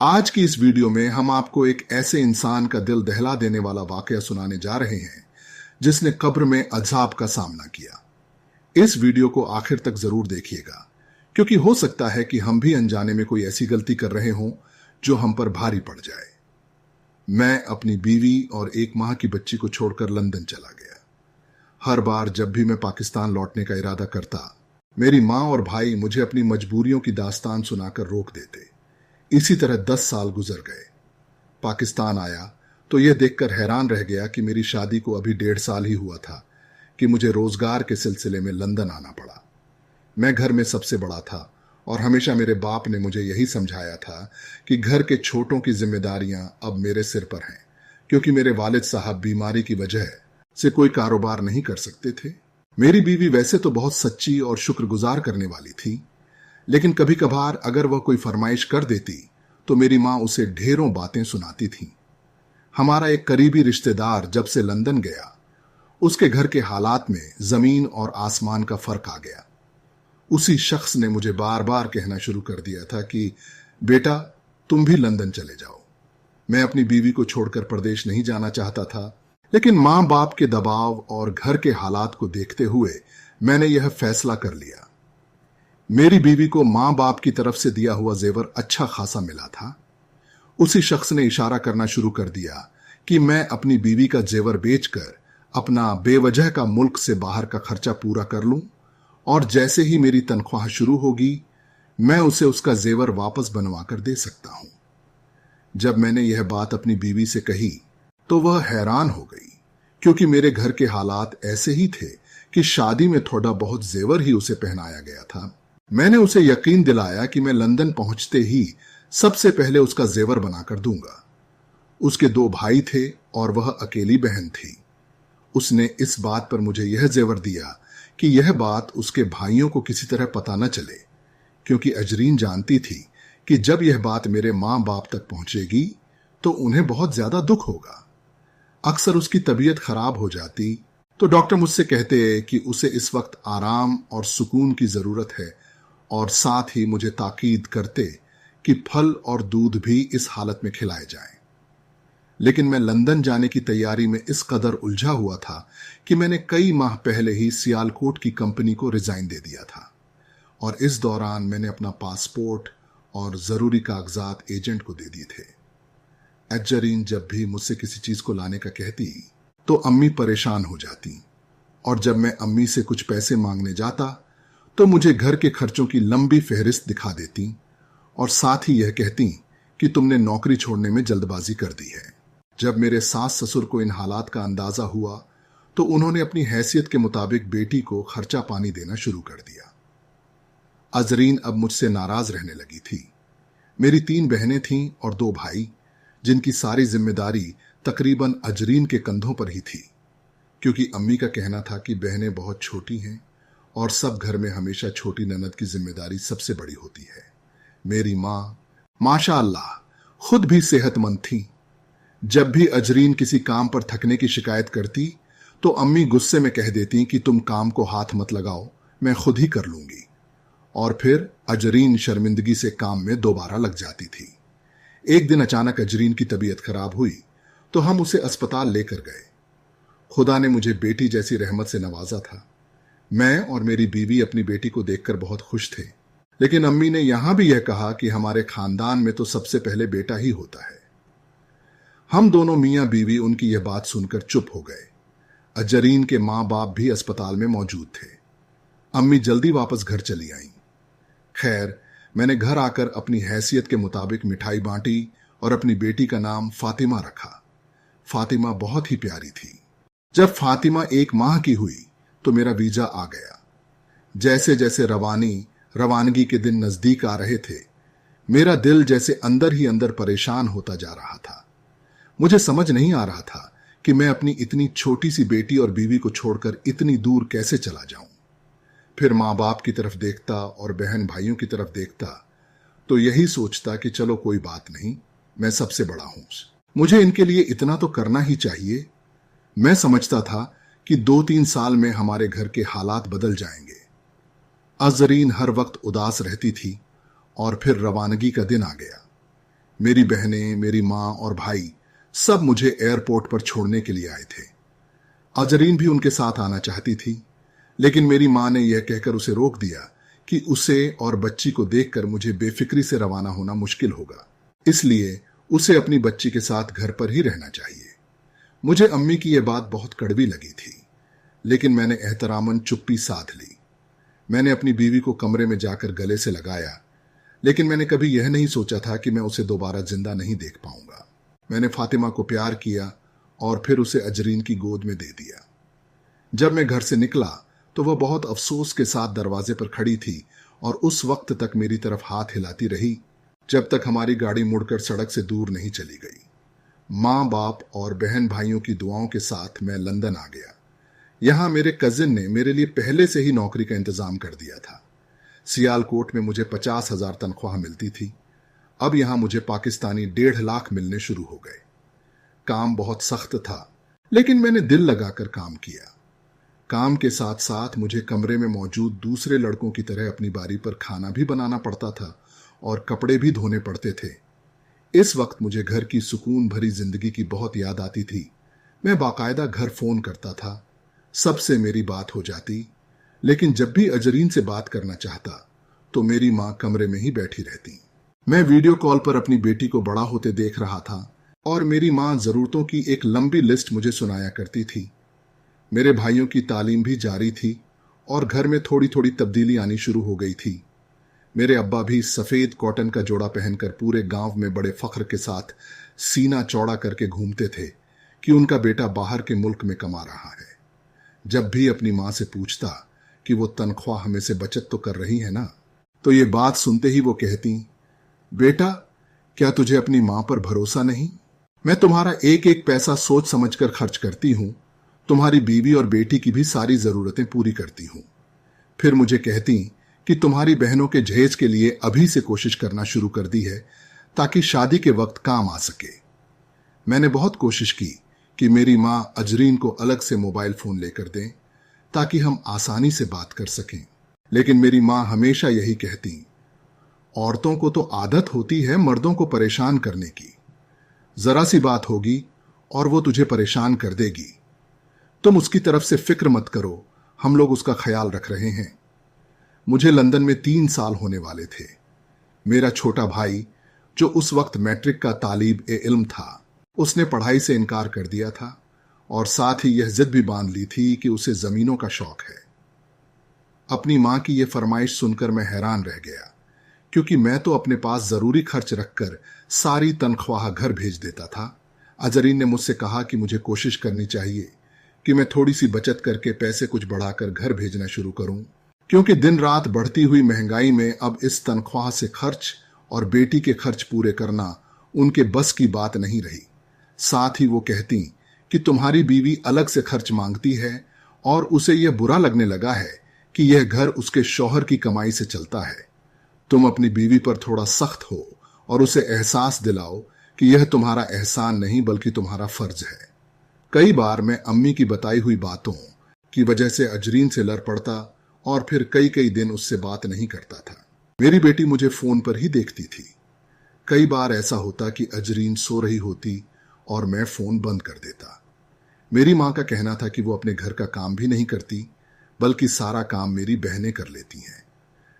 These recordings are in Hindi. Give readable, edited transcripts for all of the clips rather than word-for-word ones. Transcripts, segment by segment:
आज की इस वीडियो में हम आपको एक ऐसे इंसान का दिल दहला देने वाला वाकया सुनाने जा रहे हैं जिसने कब्र में अज़ाब का सामना किया। इस वीडियो को आखिर तक जरूर देखिएगा, क्योंकि हो सकता है कि हम भी अनजाने में कोई ऐसी गलती कर रहे हों जो हम पर भारी पड़ जाए। मैं अपनी बीवी और 1 माह की बच्ची को छोड़कर लंदन चला गया। हर बार जब भी मैं पाकिस्तान लौटने का इरादा करता, मेरी माँ और भाई मुझे अपनी मजबूरियों की दास्तान सुनाकर रोक देते। इसी तरह 10 साल गुजर गए। पाकिस्तान आया तो यह देखकर हैरान रह गया कि मेरी शादी को अभी 1.5 साल ही हुआ था कि मुझे रोजगार के सिलसिले में लंदन आना पड़ा। मैं घर में सबसे बड़ा था और हमेशा मेरे बाप ने मुझे यही समझाया था कि घर के छोटों की जिम्मेदारियां अब मेरे सिर पर हैं, क्योंकि मेरे वालिद साहब बीमारी की वजह से कोई कारोबार नहीं कर सकते थे। मेरी बीवी वैसे तो बहुत सच्ची और शुक्रगुजार करने वाली थी, लेकिन कभी कभार अगर वह कोई फरमाइश कर देती तो मेरी माँ उसे ढेरों बातें सुनाती थी। हमारा एक करीबी रिश्तेदार जब से लंदन गया, उसके घर के हालात में जमीन और आसमान का फर्क आ गया। उसी शख्स ने मुझे बार बार कहना शुरू कर दिया था कि बेटा, तुम भी लंदन चले जाओ। मैं अपनी बीवी को छोड़कर प्रदेश नहीं जाना चाहता था, लेकिन माँ बाप के दबाव और घर के हालात को देखते हुए मैंने यह फैसला कर लिया। मेरी बीवी को मां बाप की तरफ से दिया हुआ जेवर अच्छा खासा मिला था। उसी शख्स ने इशारा करना शुरू कर दिया कि मैं अपनी बीवी का जेवर बेचकर अपना बेवजह का मुल्क से बाहर का खर्चा पूरा कर लूं, और जैसे ही मेरी तनख्वाह शुरू होगी मैं उसे उसका जेवर वापस बनवा कर दे सकता हूं। जब मैंने यह बात अपनी बीवी से कही तो वह हैरान हो गई, क्योंकि मेरे घर के हालात ऐसे ही थे कि शादी में थोड़ा बहुत जेवर ही उसे पहनाया गया था। मैंने उसे यकीन दिलाया कि मैं लंदन पहुंचते ही सबसे पहले उसका जेवर बनाकर दूंगा। उसके 2 भाई थे और वह अकेली बहन थी। उसने इस बात पर मुझे यह जेवर दिया कि यह बात उसके भाइयों को किसी तरह पता न चले, क्योंकि अजरीन जानती थी कि जब यह बात मेरे मां बाप तक पहुंचेगी तो उन्हें बहुत ज्यादा दुख होगा। अक्सर उसकी तबीयत खराब हो जाती तो डॉक्टर मुझसे कहते कि उसे इस वक्त आराम और सुकून की जरूरत है, और साथ ही मुझे ताकीद करते कि फल और दूध भी इस हालत में खिलाए जाएं। लेकिन मैं लंदन जाने की तैयारी में इस कदर उलझा हुआ था कि मैंने कई माह पहले ही सियालकोट की कंपनी को रिजाइन दे दिया था, और इस दौरान मैंने अपना पासपोर्ट और जरूरी कागजात एजेंट को दे दिए थे। अजरीन जब भी मुझसे किसी चीज को लाने का कहती तो अम्मी परेशान हो जाती, और जब मैं अम्मी से कुछ पैसे मांगने जाता तो मुझे घर के खर्चों की लंबी फहरिस्त दिखा देती और साथ ही यह कहती कि तुमने नौकरी छोड़ने में जल्दबाजी कर दी है। जब मेरे सास ससुर को इन हालात का अंदाजा हुआ तो उन्होंने अपनी हैसियत के मुताबिक बेटी को खर्चा पानी देना शुरू कर दिया। अजरीन अब मुझसे नाराज रहने लगी थी। मेरी 3 बहनें थीं और 2 भाई, जिनकी सारी जिम्मेदारी तकरीबन अजरीन के कंधों पर ही थी, क्योंकि अम्मी का कहना था कि बहनें बहुत छोटी हैं और सब घर में हमेशा छोटी ननद की जिम्मेदारी सबसे बड़ी होती है। मेरी माँ माशाअल्लाह खुद भी सेहतमंद थी। जब भी अजरीन किसी काम पर थकने की शिकायत करती तो अम्मी गुस्से में कह देती कि तुम काम को हाथ मत लगाओ, मैं खुद ही कर लूंगी, और फिर अजरीन शर्मिंदगी से काम में दोबारा लग जाती थी। एक दिन अचानक अजरीन की तबीयत खराब हुई तो हम उसे अस्पताल लेकर गए। खुदा ने मुझे बेटी जैसी रहमत से नवाजा था। मैं और मेरी बीवी अपनी बेटी को देखकर बहुत खुश थे, लेकिन अम्मी ने यहां भी यह कहा कि हमारे खानदान में तो सबसे पहले बेटा ही होता है। हम दोनों मियां बीवी उनकी यह बात सुनकर चुप हो गए। अजरीन के मां बाप भी अस्पताल में मौजूद थे। अम्मी जल्दी वापस घर चली आईं। खैर, मैंने घर आकर अपनी हैसियत के मुताबिक मिठाई बांटी और अपनी बेटी का नाम फातिमा रखा। फातिमा बहुत ही प्यारी थी। जब फातिमा 1 माह की हुई तो मेरा वीजा आ गया। जैसे जैसे रवानगी के दिन नजदीक आ रहे थे, मेरा दिल जैसे अंदर ही अंदर परेशान होता जा रहा था। मुझे समझ नहीं आ रहा था कि मैं अपनी इतनी छोटी सी बेटी और बीवी को छोड़कर इतनी दूर कैसे चला जाऊं। फिर माँ बाप की तरफ देखता और बहन भाइयों की तरफ देखता तो यही सोचता कि चलो कोई बात नहीं, मैं सबसे बड़ा हूं, मुझे इनके लिए इतना तो करना ही चाहिए। मैं समझता था कि 2-3 साल में हमारे घर के हालात बदल जाएंगे। अजरीन हर वक्त उदास रहती थी और फिर रवानगी का दिन आ गया। मेरी बहनें, मेरी माँ और भाई सब मुझे एयरपोर्ट पर छोड़ने के लिए आए थे। अजरीन भी उनके साथ आना चाहती थी, लेकिन मेरी माँ ने यह कहकर उसे रोक दिया कि उसे और बच्ची को देखकर मुझे बेफिक्री से रवाना होना मुश्किल होगा, इसलिए उसे अपनी बच्ची के साथ घर पर ही रहना चाहिए। मुझे अम्मी की यह बात बहुत कड़वी लगी थी, लेकिन मैंने एहतरामन चुप्पी साध ली। मैंने अपनी बीवी को कमरे में जाकर गले से लगाया, लेकिन मैंने कभी यह नहीं सोचा था कि मैं उसे दोबारा जिंदा नहीं देख पाऊंगा। मैंने फातिमा को प्यार किया और फिर उसे अजरीन की गोद में दे दिया। जब मैं घर से निकला तो वह बहुत अफसोस के साथ दरवाजे पर खड़ी थी और उस वक्त तक मेरी तरफ हाथ हिलाती रही जब तक हमारी गाड़ी मुड़कर सड़क से दूर नहीं चली गई। माँ बाप और बहन भाइयों की दुआओं के साथ मैं लंदन आ गया। यहां मेरे कजिन ने मेरे लिए पहले से ही नौकरी का इंतजाम कर दिया था। सियालकोट में मुझे 50,000 तनख्वाह मिलती थी। अब यहां मुझे पाकिस्तानी 1.5 लाख मिलने शुरू हो गए। काम बहुत सख्त था, लेकिन मैंने दिल लगाकर काम किया। काम के साथ साथ मुझे कमरे में मौजूद दूसरे लड़कों की तरह अपनी बारी पर खाना भी बनाना पड़ता था और कपड़े भी धोने पड़ते थे। इस वक्त मुझे घर की सुकून भरी जिंदगी की बहुत याद आती थी। मैं बाकायदा घर फोन करता था, सबसे मेरी बात हो जाती, लेकिन जब भी अजरीन से बात करना चाहता तो मेरी माँ कमरे में ही बैठी रहती। मैं वीडियो कॉल पर अपनी बेटी को बड़ा होते देख रहा था और मेरी माँ जरूरतों की एक लंबी लिस्ट मुझे सुनाया करती थी। मेरे भाइयों की तालीम भी जारी थी और घर में थोड़ी थोड़ी तब्दीली आनी शुरू हो गई थी। मेरे अब्बा भी सफेद कॉटन का जोड़ा पहनकर पूरे गांव में बड़े फख्र के साथ सीना चौड़ा करके घूमते थे कि उनका बेटा बाहर के मुल्क में कमा रहा है। जब भी अपनी माँ से पूछता कि वो तनख्वाह हमें से बचत तो कर रही है ना, तो ये बात सुनते ही वो कहती, बेटा क्या तुझे अपनी माँ पर भरोसा नहीं? मैं तुम्हारा एक एक पैसा सोच समझकर खर्च करती हूं, तुम्हारी बीवी और बेटी की भी सारी जरूरतें पूरी करती हूं। फिर मुझे कहती कि तुम्हारी बहनों के जहेज के लिए अभी से कोशिश करना शुरू कर दी है ताकि शादी के वक्त काम आ सके। मैंने बहुत कोशिश की कि मेरी माँ अजरीन को अलग से मोबाइल फोन लेकर दें ताकि हम आसानी से बात कर सकें, लेकिन मेरी माँ हमेशा यही कहती, औरतों को तो आदत होती है मर्दों को परेशान करने की। जरा सी बात होगी और वो तुझे परेशान कर देगी। तुम उसकी तरफ से फिक्र मत करो, हम लोग उसका ख्याल रख रहे हैं। मुझे लंदन में 3 साल होने वाले थे। मेरा छोटा भाई, जो उस वक्त मैट्रिक का तालिब ए इल्म था, उसने पढ़ाई से इनकार कर दिया था और साथ ही यह जिद भी बांध ली थी कि उसे जमीनों का शौक है। अपनी मां की यह फरमाइश सुनकर मैं हैरान रह गया, क्योंकि मैं तो अपने पास जरूरी खर्च रखकर सारी तनख्वाह घर भेज देता था। अजरीन ने मुझसे कहा कि मुझे कोशिश करनी चाहिए कि मैं थोड़ी सी बचत करके पैसे कुछ बढ़ाकर घर भेजना शुरू करूं, क्योंकि दिन रात बढ़ती हुई महंगाई में अब इस तनख्वाह से खर्च और बेटी के खर्च पूरे करना उनके बस की बात नहीं रही। साथ ही वो कहती कि तुम्हारी बीवी अलग से खर्च मांगती है और उसे यह बुरा लगने लगा है कि यह घर उसके शौहर की कमाई से चलता है। तुम अपनी बीवी पर थोड़ा सख्त हो और उसे एहसास दिलाओ कि यह तुम्हारा एहसान नहीं बल्कि तुम्हारा फर्ज है। कई बार मैं अम्मी की बताई हुई बातों की वजह से अजरीन से लड़ पड़ता और फिर कई दिन उससे बात नहीं करता था। मेरी बेटी मुझे फोन पर ही देखती थी। कई बार ऐसा होता कि अजरीन सो रही होती और मैं फोन बंद कर देता। मेरी माँ का कहना था कि वो अपने घर का काम भी नहीं करती, बल्कि सारा काम मेरी बहनें कर लेती हैं।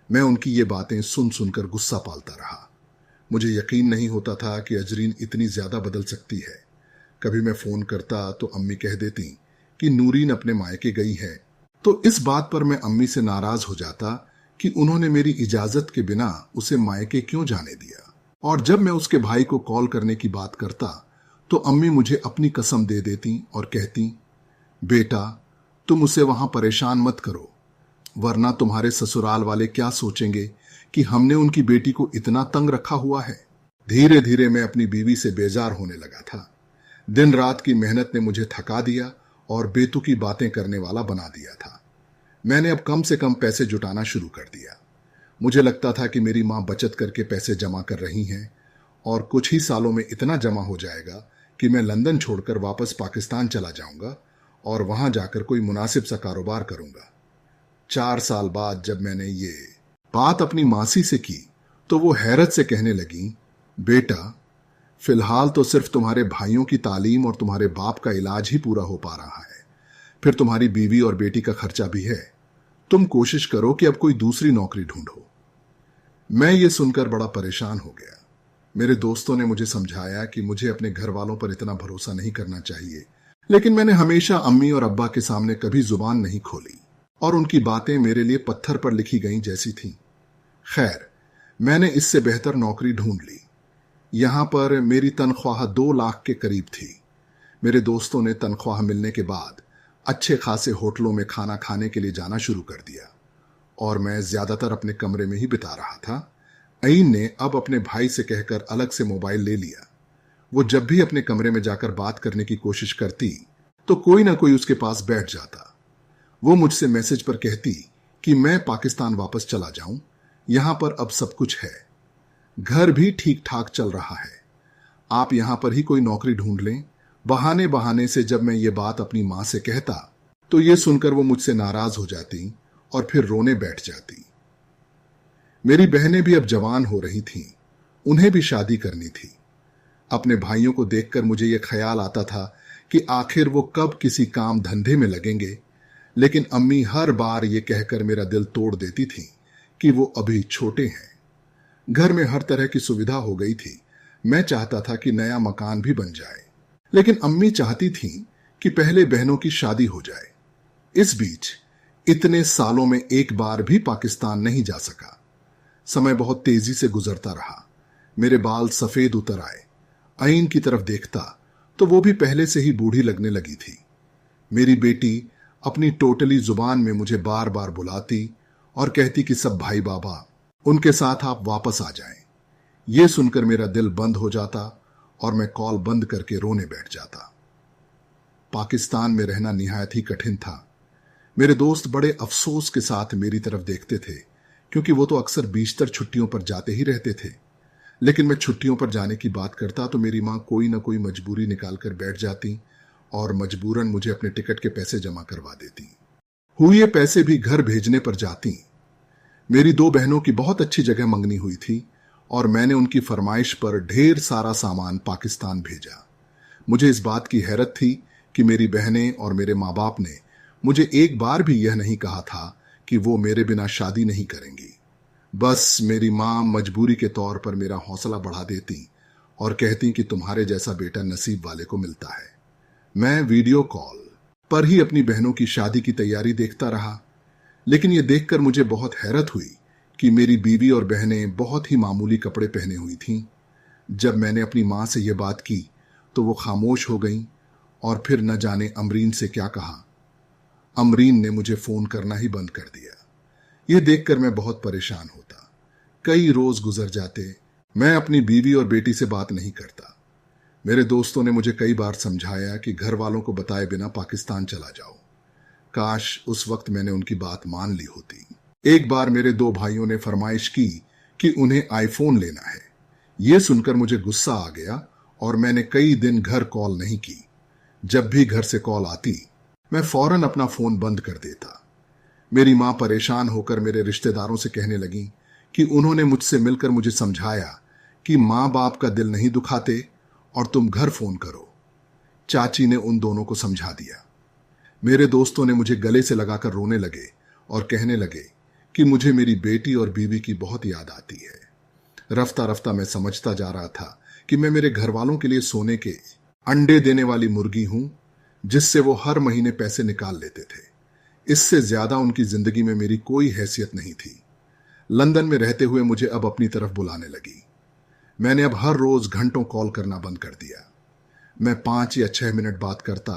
मैं उनकी ये बातें सुन सुनकर गुस्सा पालता रहा। मुझे यकीन नहीं होता था कि अजरीन इतनी ज्यादा बदल सकती है। कभी मैं फोन करता तो अम्मी कह देती कि नूरीन अपने मायके गई है, तो इस बात पर मैं अम्मी से नाराज हो जाता कि उन्होंने मेरी इजाजत के बिना उसे मायके क्यों जाने दिया। और जब मैं उसके भाई को कॉल करने की बात करता तो अम्मी मुझे अपनी कसम दे देती और कहती, बेटा तुम उसे वहां परेशान मत करो, वरना तुम्हारे ससुराल वाले क्या सोचेंगे कि हमने उनकी बेटी को इतना तंग रखा हुआ है। धीरे धीरे मैं अपनी बीवी से बेजार होने लगा था। दिन रात की मेहनत ने मुझे थका दिया और बेतुकी बातें करने वाला बना दिया था। मैंने अब कम से कम पैसे जुटाना शुरू कर दिया। मुझे लगता था कि मेरी माँ बचत करके पैसे जमा कर रही हैं और कुछ ही सालों में इतना जमा हो जाएगा कि मैं लंदन छोड़कर वापस पाकिस्तान चला जाऊंगा और वहां जाकर कोई मुनासिब सा कारोबार करूंगा। 4 साल बाद जब मैंने ये बात अपनी मासी से की तो वो हैरत से कहने लगी, बेटा फिलहाल तो सिर्फ तुम्हारे भाइयों की तालीम और तुम्हारे बाप का इलाज ही पूरा हो पा रहा है, फिर तुम्हारी बीवी और बेटी का खर्चा भी है। तुम कोशिश करो कि अब कोई दूसरी नौकरी ढूंढो। मैं ये सुनकर बड़ा परेशान हो गया। मेरे दोस्तों ने मुझे समझाया कि मुझे अपने घर वालों पर इतना भरोसा नहीं करना चाहिए, लेकिन मैंने हमेशा अम्मी और अब्बा के सामने कभी जुबान नहीं खोली और उनकी बातें मेरे लिए पत्थर पर लिखी गईं जैसी थीं। खैर, मैंने इससे बेहतर नौकरी ढूंढ ली। यहां पर मेरी तनख्वाह 2 लाख के करीब थी। मेरे दोस्तों ने तनख्वाह मिलने के बाद अच्छे खासे होटलों में खाना खाने के लिए जाना शुरू कर दिया और मैं ज्यादातर अपने कमरे में ही बिता रहा था। अईन ने अब अपने भाई से कहकर अलग से मोबाइल ले लिया। वो जब भी अपने कमरे में जाकर बात करने की कोशिश करती तो कोई ना कोई उसके पास बैठ जाता। वो मुझसे मैसेज पर कहती कि मैं पाकिस्तान वापस चला जाऊं, यहां पर अब सब कुछ है, घर भी ठीक ठाक चल रहा है, आप यहां पर ही कोई नौकरी ढूंढ लें। बहाने बहाने से जब मैं ये बात अपनी मां से कहता तो ये सुनकर वो मुझसे नाराज हो जाती और फिर रोने बैठ जाती। मेरी बहनें भी अब जवान हो रही थीं, उन्हें भी शादी करनी थी। अपने भाइयों को देखकर मुझे यह ख्याल आता था कि आखिर वो कब किसी काम धंधे में लगेंगे, लेकिन अम्मी हर बार ये कहकर मेरा दिल तोड़ देती थी कि वो अभी छोटे हैं। घर में हर तरह की सुविधा हो गई थी। मैं चाहता था कि नया मकान भी बन जाए, लेकिन अम्मी चाहती थी कि पहले बहनों की शादी हो जाए। इस बीच इतने सालों में एक बार भी पाकिस्तान नहीं जा सका। समय बहुत तेजी से गुजरता रहा। मेरे बाल सफेद उतर आए। अईन की तरफ देखता तो वो भी पहले से ही बूढ़ी लगने लगी थी। मेरी बेटी अपनी टोटली जुबान में मुझे बार बार बुलाती और कहती कि सब भाई बाबा, उनके साथ आप वापस आ जाएं। ये सुनकर मेरा दिल बंद हो जाता और मैं कॉल बंद करके रोने बैठ जाता। पाकिस्तान में रहना निहायत ही कठिन था। मेरे दोस्त बड़े अफसोस के साथ मेरी तरफ देखते थे, क्योंकि वो तो अक्सर बीचतर छुट्टियों पर जाते ही रहते थे। लेकिन मैं छुट्टियों पर जाने की बात करता तो मेरी मां कोई ना कोई मजबूरी निकाल कर बैठ जाती और मजबूरन मुझे अपने टिकट के पैसे जमा करवा देती। हुए पैसे भी घर भेजने पर जाती। मेरी 2 बहनों की बहुत अच्छी जगह मंगनी हुई थी और मैंने उनकी फरमाइश पर ढेर सारा सामान पाकिस्तान भेजा। मुझे इस बात की हैरत थी कि मेरी बहनें और मेरे माँ बाप ने मुझे एक बार भी यह नहीं कहा था कि वो मेरे बिना शादी नहीं करेंगी। बस मेरी माँ मजबूरी के तौर पर मेरा हौसला बढ़ा देती और कहती कि तुम्हारे जैसा बेटा नसीब वाले को मिलता है। मैं वीडियो कॉल पर ही अपनी बहनों की शादी की तैयारी देखता रहा, लेकिन यह देखकर मुझे बहुत हैरत हुई कि मेरी बीवी और बहनें बहुत ही मामूली कपड़े पहने हुई थीं। जब मैंने अपनी मां से यह बात की तो वो खामोश हो गईं और फिर न जाने अमरीन से क्या कहा। अमरीन ने मुझे फोन करना ही बंद कर दिया। यह देखकर मैं बहुत परेशान होता। कई रोज गुजर जाते, मैं अपनी बीवी और बेटी से बात नहीं करता। मेरे दोस्तों ने मुझे कई बार समझाया कि घर वालों को बताए बिना पाकिस्तान चला जाओ। काश उस वक्त मैंने उनकी बात मान ली होती। एक बार मेरे 2 भाइयों ने फरमाइश की कि उन्हें आईफोन लेना है। यह सुनकर मुझे गुस्सा आ गया और मैंने कई दिन घर कॉल नहीं की। जब भी घर से कॉल आती मैं फौरन अपना फोन बंद कर देता। मेरी मां परेशान होकर मेरे रिश्तेदारों से कहने लगी कि उन्होंने मुझसे मिलकर मुझे समझाया कि मां बाप का दिल नहीं दुखाते और तुम घर फोन करो। चाची ने उन दोनों को समझा दिया। मेरे दोस्तों ने मुझे गले से लगाकर रोने लगे और कहने लगे कि मुझे मेरी बेटी और बीवी की बहुत याद आती है। रफ्ता रफ्ता मैं समझता जा रहा था कि मैं मेरे घर वालों के लिए सोने के अंडे देने वाली मुर्गी हूं, जिससे वो हर महीने पैसे निकाल लेते थे। इससे ज्यादा उनकी जिंदगी में मेरी कोई हैसियत नहीं थी। लंदन में रहते हुए मुझे अब अपनी तरफ बुलाने लगी। मैंने अब हर रोज घंटों कॉल करना बंद कर दिया। मैं 5 या 6 मिनट बात करता,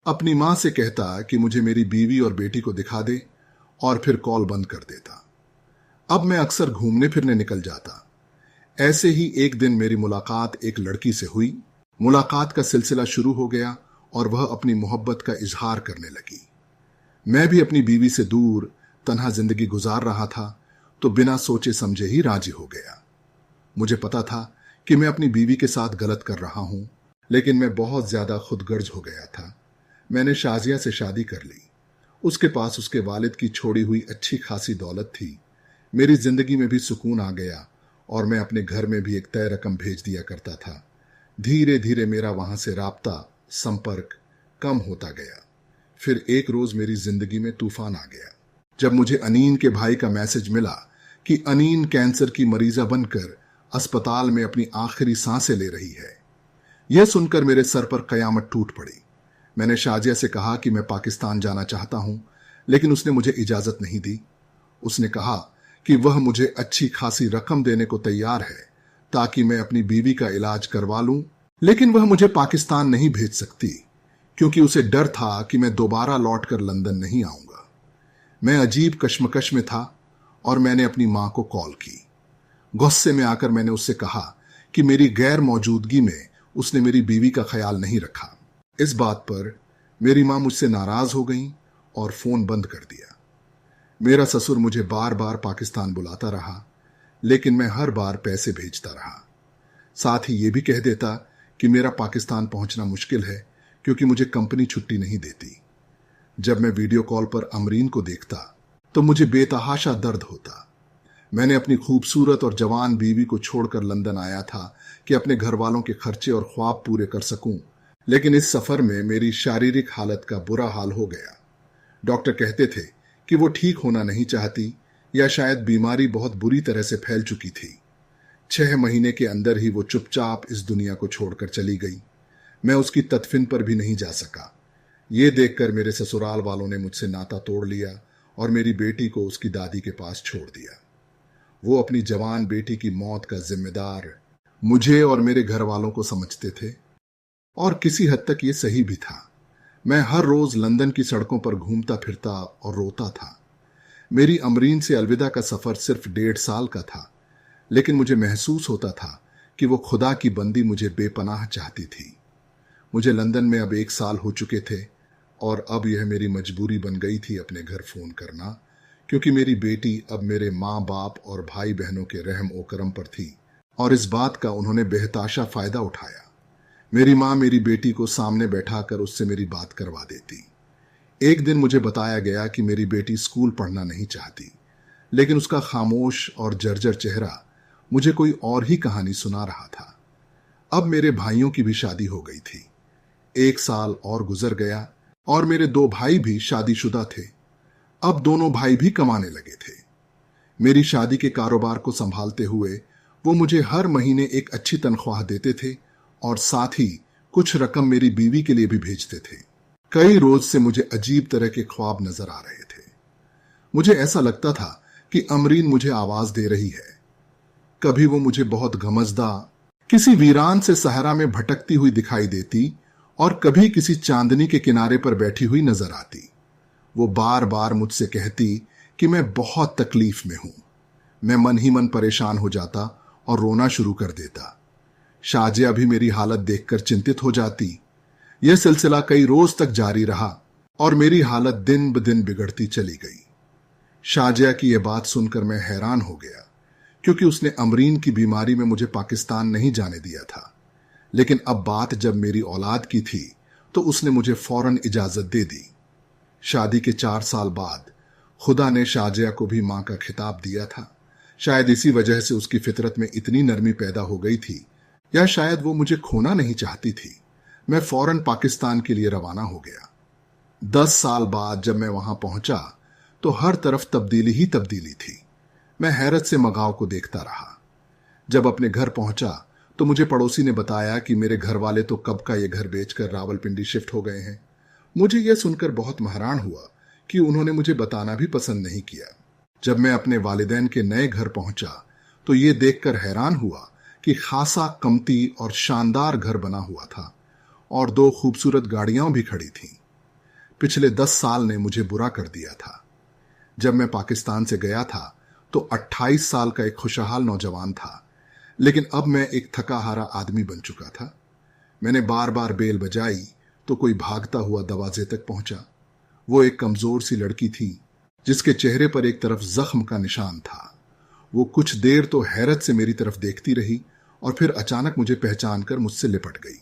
अपनी मां से कहता कि मुझे मेरी बीवी और बेटी को दिखा दे और फिर कॉल बंद कर देता। अब मैं अक्सर घूमने फिरने निकल जाता। ऐसे ही एक दिन मेरी मुलाकात एक लड़की से हुई। मुलाकात का सिलसिला शुरू हो गया और वह अपनी मोहब्बत का इजहार करने लगी। मैं भी अपनी बीवी से दूर तन्हा जिंदगी गुजार रहा था, तो बिना सोचे समझे ही राजी हो गया। मुझे पता था कि मैं अपनी बीवी के साथ गलत कर रहा हूं, लेकिन मैं बहुत ज्यादा खुदगर्ज हो गया था। मैंने शाजिया से शादी कर ली। उसके पास उसके वालिद की छोड़ी हुई अच्छी खासी दौलत थी। मेरी जिंदगी में भी सुकून आ गया और मैं अपने घर में भी एक तय रकम भेज दिया करता था, धीरे धीरे मेरा वहां से राब्ता, संपर्क कम होता गया। फिर एक रोज मेरी जिंदगी में तूफान आ गया जब मुझे अनीन के भाई का मैसेज मिला कि अनीन कैंसर की मरीजा बनकर अस्पताल में अपनी आखिरी सांसें ले रही है। यह सुनकर मेरे सर पर कयामत टूट पड़ी। मैंने शाजिया से कहा कि मैं पाकिस्तान जाना चाहता हूं, लेकिन उसने मुझे इजाजत नहीं दी। उसने कहा कि वह मुझे अच्छी खासी रकम देने को तैयार है ताकि मैं अपनी बीवी का इलाज करवा लूं, लेकिन वह मुझे पाकिस्तान नहीं भेज सकती क्योंकि उसे डर था कि मैं दोबारा लौटकर लंदन नहीं आऊंगा। मैं अजीब कश्मकश में था और मैंने अपनी मां को कॉल की। गुस्से में आकर मैंने उससे कहा कि मेरी गैर मौजूदगी में उसने मेरी बीवी का ख्याल नहीं रखा। इस बात पर मेरी मां मुझसे नाराज हो गई और फोन बंद कर दिया। मेरा ससुर मुझे बार बार पाकिस्तान बुलाता रहा, लेकिन मैं हर बार पैसे भेजता रहा। साथ ही ये भी कह देता कि मेरा पाकिस्तान पहुंचना मुश्किल है क्योंकि मुझे कंपनी छुट्टी नहीं देती। जब मैं वीडियो कॉल पर अमरीन को देखता तो मुझे बेतहाशा दर्द होता। मैंने अपनी खूबसूरत और जवान बीवी को छोड़कर लंदन आया था कि अपने घर वालों के खर्चे और ख्वाब पूरे कर सकूं, लेकिन इस सफर में मेरी शारीरिक हालत का बुरा हाल हो गया। डॉक्टर कहते थे कि वो ठीक होना नहीं चाहती या शायद बीमारी बहुत बुरी तरह से फैल चुकी थी। 6 महीने के अंदर ही वो चुपचाप इस दुनिया को छोड़कर चली गई। मैं उसकी तदफीन पर भी नहीं जा सका। ये देखकर मेरे ससुराल वालों ने मुझसे नाता तोड़ लिया और मेरी बेटी को उसकी दादी के पास छोड़ दिया। वो अपनी जवान बेटी की मौत का जिम्मेदार मुझे और मेरे घर वालों को समझते थे, और किसी हद तक ये सही भी था। मैं हर रोज लंदन की सड़कों पर घूमता फिरता और रोता था। मेरी अमरीन से अलविदा का सफर सिर्फ 1.5 साल का था, लेकिन मुझे महसूस होता था कि वो खुदा की बंदी मुझे बेपनाह चाहती थी। मुझे लंदन में अब 1 साल हो चुके थे और अब यह मेरी मजबूरी बन गई थी अपने घर फोन करना, क्योंकि मेरी बेटी अब मेरे माँ बाप और भाई बहनों के रहम ओ करम पर थी और इस बात का उन्होंने बेहताशा फायदा उठाया। मेरी माँ मेरी बेटी को सामने बैठाकर उससे मेरी बात करवा देती। एक दिन मुझे बताया गया कि मेरी बेटी स्कूल पढ़ना नहीं चाहती, लेकिन उसका खामोश और जर्जर चेहरा मुझे कोई और ही कहानी सुना रहा था। अब मेरे भाइयों की भी शादी हो गई थी। 1 साल और गुजर गया और मेरे 2 भाई भी शादीशुदा थे। अब दोनों भाई भी कमाने लगे थे। मेरी शादी के कारोबार को संभालते हुए वो मुझे हर महीने एक अच्छी तनख्वाह देते थे और साथ ही कुछ रकम मेरी बीवी के लिए भी भेजते थे। कई रोज से मुझे अजीब तरह के ख्वाब नजर आ रहे थे। मुझे ऐसा लगता था कि अमरीन मुझे आवाज दे रही है। कभी वो मुझे बहुत गमजदा किसी वीरान से सहरा में भटकती हुई दिखाई देती और कभी किसी चांदनी के किनारे पर बैठी हुई नजर आती। वो बार बार मुझसे कहती कि मैं बहुत तकलीफ में हूं। मैं मन ही मन परेशान हो जाता और रोना शुरू कर देता। शाजिया भी मेरी हालत देखकर चिंतित हो जाती। यह सिलसिला कई रोज तक जारी रहा और मेरी हालत दिन ब दिन बिगड़ती चली गई। शाजिया की यह बात सुनकर मैं हैरान हो गया, क्योंकि उसने अमरीन की बीमारी में मुझे पाकिस्तान नहीं जाने दिया था। लेकिन अब बात जब मेरी औलाद की थी तो उसने मुझे फौरन इजाजत दे दी। शादी के 4 साल बाद खुदा ने शाजिया को भी मां का खिताब दिया था। शायद इसी वजह से उसकी फितरत में इतनी नरमी पैदा हो गई थी, या शायद वो मुझे खोना नहीं चाहती थी। मैं फौरन पाकिस्तान के लिए रवाना हो गया। 10 साल बाद जब मैं वहां पहुंचा तो हर तरफ तब्दीली ही तब्दीली थी। मैं हैरत से मगाव को देखता रहा। जब अपने घर पहुंचा तो मुझे पड़ोसी ने बताया कि मेरे घर वाले तो कब का ये घर बेचकर रावलपिंडी शिफ्ट हो गए हैं। मुझे यह सुनकर बहुत हैरान हुआ कि उन्होंने मुझे बताना भी पसंद नहीं किया। जब मैं अपने वालिदैन के नए घर पहुंचा तो ये देखकर हैरान हुआ कि खासा कमती और शानदार घर बना हुआ था और 2 खूबसूरत गाड़ियां भी खड़ी थीं। पिछले 10 साल ने मुझे बुरा कर दिया था। जब मैं पाकिस्तान से गया था तो 28 साल का एक खुशहाल नौजवान था, लेकिन अब मैं एक थका हारा आदमी बन चुका था। मैंने बार बार बेल बजाई तो कोई भागता हुआ दरवाजे तक पहुंचा। वो एक कमजोर सी लड़की थी जिसके चेहरे पर एक तरफ जख्म का निशान था। वो कुछ देर तो हैरत से मेरी तरफ देखती रही और फिर अचानक मुझे पहचान कर मुझसे लिपट गई।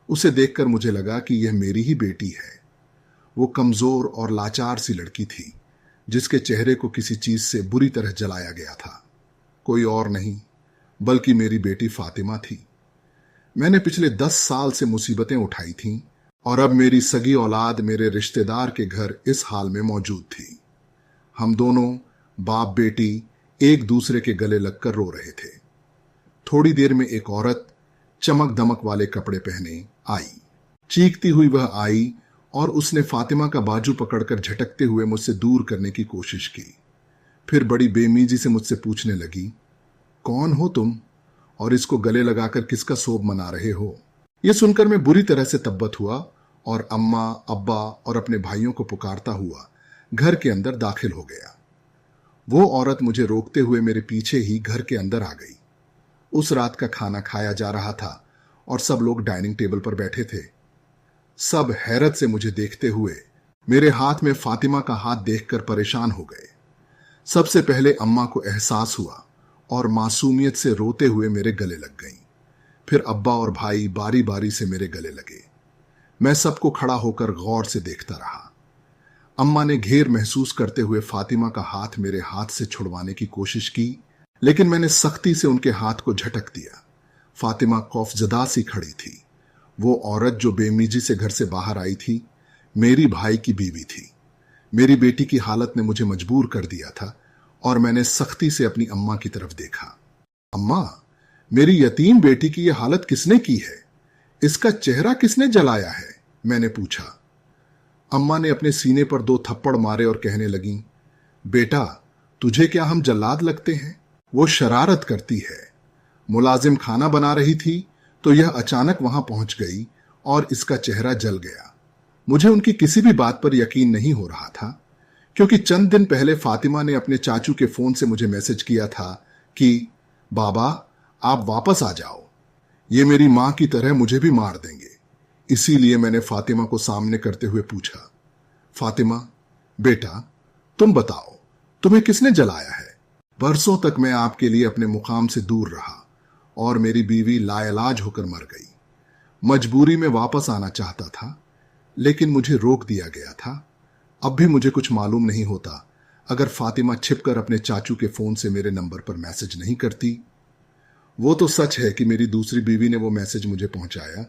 उसे देखकर मुझे लगा कि यह मेरी ही बेटी है। वो कमजोर और लाचार सी लड़की थी जिसके चेहरे को किसी चीज से बुरी तरह जलाया गया था। कोई और नहीं बल्कि मेरी बेटी फातिमा थी। मैंने पिछले 10 साल से मुसीबतें उठाई थीं और अब मेरी सगी औलाद मेरे रिश्तेदार के घर इस हाल में मौजूद थी। हम दोनों बाप बेटी एक दूसरे के गले लगकर रो रहे थे। थोड़ी देर में एक औरत चमक दमक वाले कपड़े पहने आई। चीखती हुई वह आई और उसने फातिमा का बाजू पकड़कर झटकते हुए मुझसे दूर करने की कोशिश की। फिर बड़ी बेमीजी से मुझसे पूछने लगी, कौन हो तुम और इसको गले लगाकर किसका सोब मना रहे हो? यह सुनकर मैं बुरी तरह से तब्बत हुआ और अम्मा, अब्बा और अपने भाइयों को पुकारता हुआ घर के अंदर दाखिल हो गया। वो औरत मुझे रोकते हुए मेरे पीछे ही घर के अंदर आ गई। उस रात का खाना खाया जा रहा था और सब लोग डाइनिंग टेबल पर बैठे थे। सब हैरत से मुझे देखते हुए मेरे हाथ में फातिमा का हाथ देखकर परेशान हो गए। सबसे पहले अम्मा को एहसास हुआ और मासूमियत से रोते हुए मेरे गले लग गईं। फिर अब्बा और भाई बारी बारी से मेरे गले लगे। मैं सबको खड़ा होकर गौर से देखता रहा। अम्मा ने घेर महसूस करते हुए फातिमा का हाथ मेरे हाथ से छुड़वाने की कोशिश की, लेकिन मैंने सख्ती से उनके हाथ को झटक दिया। फातिमा खौफजदा सी खड़ी थी। वो औरत जो बेमीजी से घर से बाहर आई थी, मेरी भाई की बीवी थी। मेरी बेटी की हालत ने मुझे मजबूर कर दिया था और मैंने सख्ती से अपनी अम्मा की तरफ देखा। अम्मा, मेरी यतीम बेटी की यह हालत किसने की है? इसका चेहरा किसने जलाया है? मैंने पूछा। अम्मा ने अपने सीने पर 2 थप्पड़ मारे और कहने लगी, बेटा, तुझे क्या हम जल्लाद लगते हैं? वो शरारत करती है। मुलाजिम खाना बना रही थी तो यह अचानक वहां पहुंच गई और इसका चेहरा जल गया। मुझे उनकी किसी भी बात पर यकीन नहीं हो रहा था, क्योंकि चंद दिन पहले फातिमा ने अपने चाचू के फोन से मुझे मैसेज किया था कि बाबा, आप वापस आ जाओ, ये मेरी मां की तरह मुझे भी मार देंगे। इसीलिए मैंने फातिमा को सामने करते हुए पूछा, फातिमा बेटा, तुम बताओ, तुम्हें किसने जलाया है? बरसों तक मैं आपके लिए अपने मुकाम से दूर रहा और मेरी बीवी लाइलाज होकर मर गई। मजबूरी में वापस आना चाहता था, लेकिन मुझे रोक दिया गया था। अब भी मुझे कुछ मालूम नहीं होता अगर फातिमा छिपकर अपने चाचू के फोन से मेरे नंबर पर मैसेज नहीं करती। वो तो सच है कि मेरी दूसरी बीवी ने वो मैसेज मुझे पहुंचाया।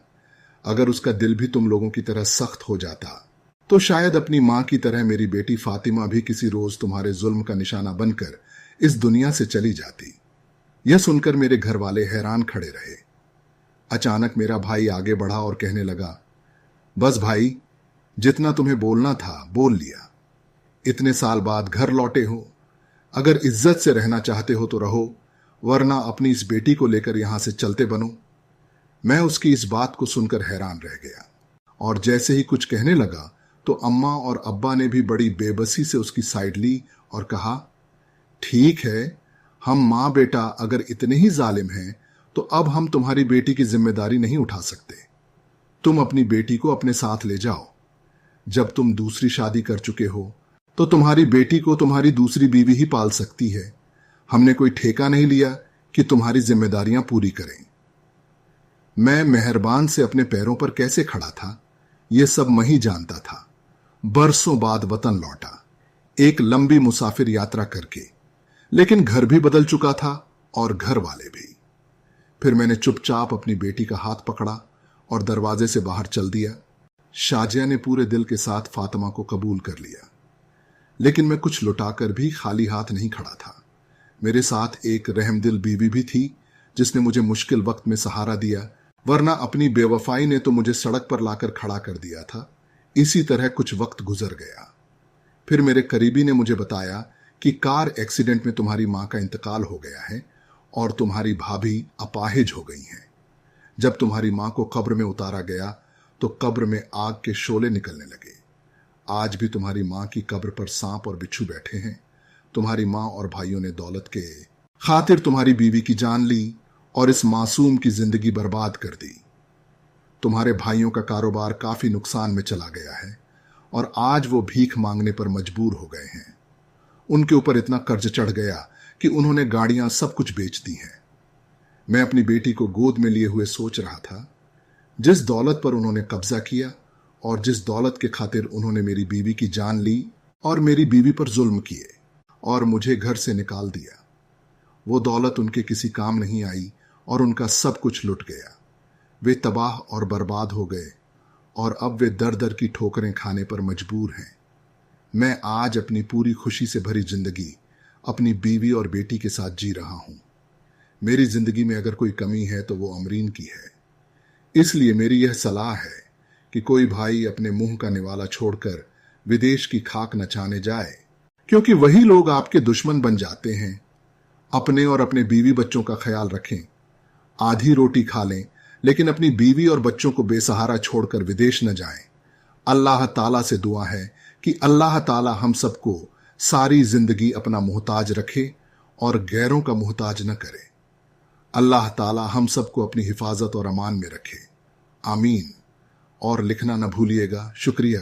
अगर उसका दिल भी तुम लोगों की तरह सख्त हो जाता तो शायद अपनी मां की तरह मेरी बेटी फातिमा भी किसी रोज तुम्हारे जुल्म का निशाना बनकर इस दुनिया से चली जाती। यह सुनकर मेरे घर वाले हैरान खड़े रहे। अचानक मेरा भाई आगे बढ़ा और कहने लगा, बस भाई, जितना तुम्हें बोलना था बोल लिया। इतने साल बाद घर लौटे हो, अगर इज्जत से रहना चाहते हो तो रहो, वरना अपनी इस बेटी को लेकर यहां से चलते बनो। मैं उसकी इस बात को सुनकर हैरान रह गया और जैसे ही कुछ कहने लगा तो अम्मा और अब्बा ने भी बड़ी बेबसी से उसकी साइड ली और कहा, ठीक है, हम मां बेटा अगर इतने ही जालिम हैं तो अब हम तुम्हारी बेटी की जिम्मेदारी नहीं उठा सकते। तुम अपनी बेटी को अपने साथ ले जाओ। जब तुम दूसरी शादी कर चुके हो तो तुम्हारी बेटी को तुम्हारी दूसरी बीवी ही पाल सकती है। हमने कोई ठेका नहीं लिया कि तुम्हारी जिम्मेदारियां पूरी करें। मैं मेहरबान से अपने पैरों पर कैसे खड़ा था, यह सब मैं ही जानता था। बरसों बाद वतन लौटा, एक लंबी मुसाफिर यात्रा करके, लेकिन घर भी बदल चुका था और घर वाले भी। फिर मैंने चुपचाप अपनी बेटी का हाथ पकड़ा और दरवाजे से बाहर चल दिया। शाजिया ने पूरे दिल के साथ फातिमा को कबूल कर लिया, लेकिन मैं कुछ लुटाकर भी खाली हाथ नहीं खड़ा था। मेरे साथ एक रहमदिल बीवी भी थी जिसने मुझे मुश्किल वक्त में सहारा दिया, वरना अपनी बेवफाई ने तो मुझे सड़क पर लाकर खड़ा कर दिया था। इसी तरह कुछ वक्त गुजर गया। फिर मेरे करीबी ने मुझे बताया कि कार एक्सीडेंट में तुम्हारी मां का इंतकाल हो गया है और तुम्हारी भाभी अपाहिज हो गई हैं। जब तुम्हारी मां को कब्र में उतारा गया तो कब्र में आग के शोले निकलने लगे। आज भी तुम्हारी मां की कब्र पर सांप और बिच्छू बैठे हैं। तुम्हारी मां और भाइयों ने दौलत के खातिर तुम्हारी बीवी की जान ली और इस मासूम की जिंदगी बर्बाद कर दी। तुम्हारे भाइयों का कारोबार काफी नुकसान में चला गया है और आज वो भीख मांगने पर मजबूर हो गए हैं। उनके ऊपर इतना कर्ज चढ़ गया कि उन्होंने गाड़ियां सब कुछ बेच दी हैं। मैं अपनी बेटी को गोद में लिए हुए सोच रहा था, जिस दौलत पर उन्होंने कब्जा किया और जिस दौलत के खातिर उन्होंने मेरी बीवी की जान ली और मेरी बीवी पर जुल्म किए और मुझे घर से निकाल दिया। वो दौलत उनके किसी काम नहीं आई और उनका सब कुछ लुट गया। वे तबाह और बर्बाद हो गए और अब वे दर दर की ठोकरें खाने पर मजबूर हैं। मैं आज अपनी पूरी खुशी से भरी जिंदगी अपनी बीवी और बेटी के साथ जी रहा हूं। मेरी जिंदगी में अगर कोई कमी है तो वो अमरीन की है। इसलिए मेरी यह सलाह है कि कोई भाई अपने मुंह का निवाला छोड़कर विदेश की खाक नचाने जाए, क्योंकि वही लोग आपके दुश्मन बन जाते हैं। अपने और अपने बीवी बच्चों का ख्याल रखें। आधी रोटी खा लें, लेकिन अपनी बीवी और बच्चों को बेसहारा छोड़कर विदेश न जाएं। अल्लाह ताला से दुआ है कि अल्लाह ताला हम सबको सारी जिंदगी अपना मोहताज रखे और गैरों का मोहताज न करे। अल्लाह ताला हम सबको अपनी हिफाजत और अमान में रखे। आमीन। और लिखना न भूलिएगा। शुक्रिया।